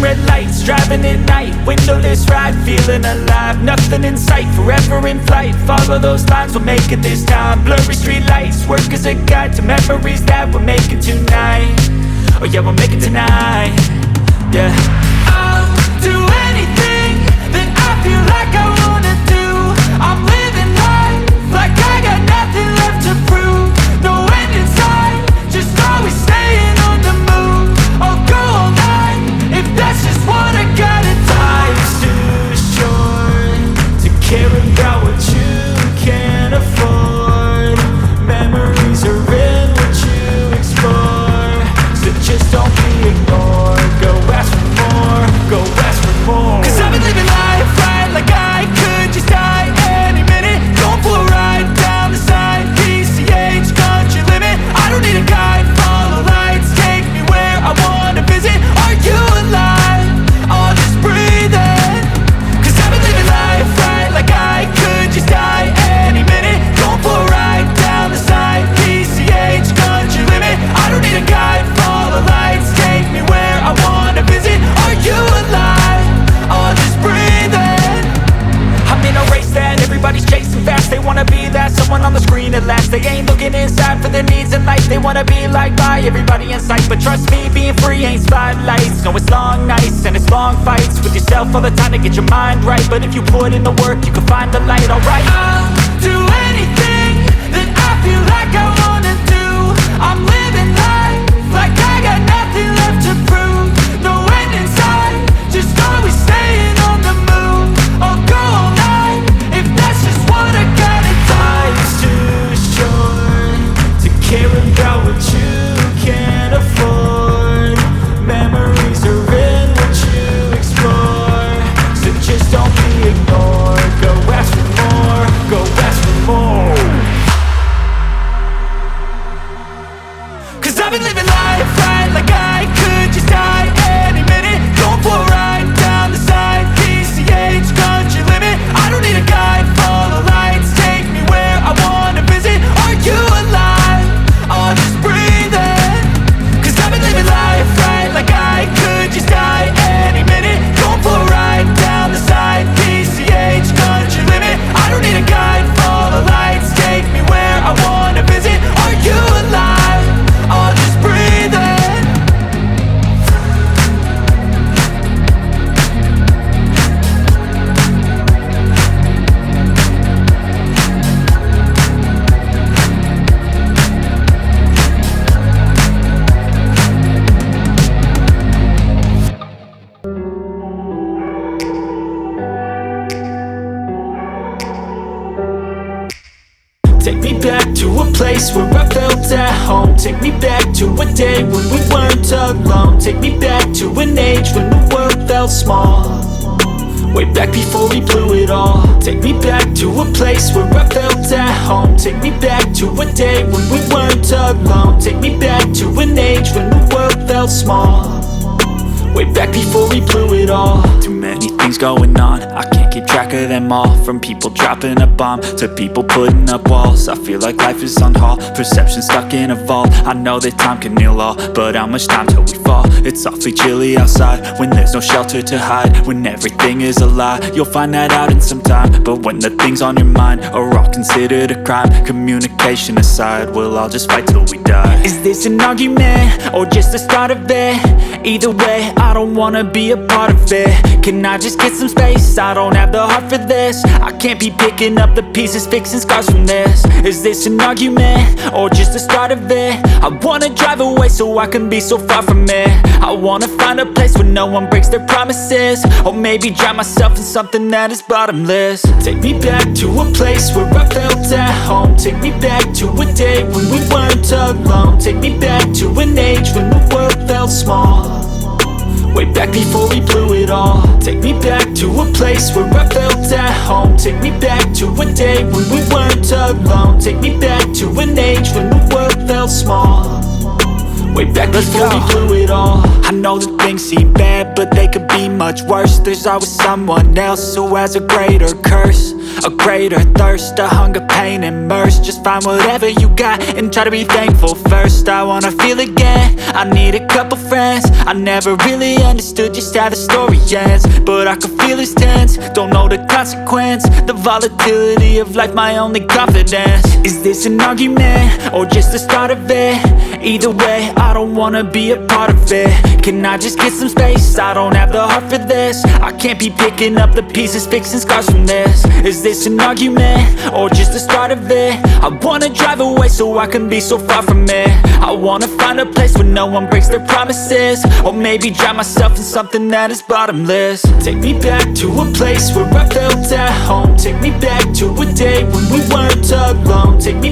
red lights, driving at night, windowless ride, feeling alive. Nothing in sight, forever in flight. Follow those lines, we'll make it this time. Blurry street lights, work as a guide to memories that we're making tonight. Oh yeah, we'll make it tonight. Yeah. I'll do anything that I feel like I wanna do. I'm living life like I got nothing left to prove. No end in sight, just always staying on the move. I'll go all night if that's just what I gotta do. Life's too short to care about what you can't afford. Memories are in what you explore, so just don't be ignored. Go ask for more, go ask for more. 'Cause I've been living life right like I could just die any minute. Going for a ride down the side, PCH, country limit. I don't need a guide, follow lights, take me where I wanna visit. Are you alive? I'll just breathe in. 'Cause I've been living life right like I could just die any minute. Going for a ride down the side, PCH, country limit. I don't need a guide, follow lights, take me where I wanna visit. Are you alive? I'll just breathe in. I'm in a race that everybody's chasing fast. They wanna be that someone on the screen at last. They ain't looking inside for their needs in life. They wanna be liked by everybody in sight. But trust me, being free ain't spotlights. No, it's long nights and it's long fights with yourself all the time to get your mind right. But if you put in the work, you can find the light, alright. I'll do anything that I feel like I wanna do. I'm living life like I got nothing left to prove. No end in sight, just always staying on the move. I'll go all night if that's just what I gotta do. Life's too short to care about what you can't afford. Memories are in what you explore, so just don't be ignored. Go ask for more, go ask for more. 'Cause I've been living life right like I could just die any minute. Going for a ride down the side, PCH, country limit. I don't need a guide, follow lights, take me where I wanna visit. Are you alive? I'll just breathe in. 'Cause I've been living life right like I could just die any minute. Going for a ride down the side, PCH, country limit. I don't need a guide, follow lights, take me where I wanna visit. Are you alive? I'll just breathe in. Take me back to a place where I felt at home. Take me back to a day when we weren't alone. Take me back to an age when the world felt small. Way back before we blew it all. Take me back to a place where I felt at home. Take me back to a day when we weren't alone. Take me back to an age when the world felt small. Way back before we blew it all. Too many things going on, I can't keep track of them all. From people dropping a bomb to people putting up walls. I feel like life is on hold, perception stuck in a vault. I know that time can heal all, but how much time till we fall? It's awfully chilly outside when there's no shelter to hide. When everything is a lie, you'll find that out in some time. But when the things on your mind are all considered a crime, communication aside, we'll all just fight till we die. Is this an argument or just the start of it? Either way, I don't wanna be a part of it. Can I just get some space? I don't have the heart for this. I can't be picking up the pieces, fixing scars from this. Is this an argument or just the start of it? I wanna drive away so I can be so far from it. I wanna find a place where no one breaks their promises, or maybe drown myself in something that is bottomless. Take me back to a place where I felt at home. Take me back to a day when we weren't alone. Take me back to an age when the world felt small. Way back before we blew it all. Take me back to a place where I felt at home. Take me back to a day when we weren't alone. Take me back to an age when the world felt small. Way back before we blew it all. I know that things seem bad, but they could be much worse. There's always someone else who has a greater curse, a greater thirst, a hunger, pain, and mercy. Just find whatever you got and try to be thankful first. I wanna feel again, I need a couple friends. I never really understood just how the story ends, but I can feel it's tense, don't know the consequence. The volatility of life, my only confidence. Is this an argument, or just the start of it? Either way, I don't wanna be a part of it. Can I just get some space? I don't have the heart for this. I can't be picking up the pieces, fixing scars from this. Is this an argument, or just the start of it? I wanna drive away so I can be so far from it. I wanna find a place where no one breaks their promises, or maybe drown myself in something that is bottomless. Take me back to a place where I felt at home. Take me back to a day when we weren't alone. Take me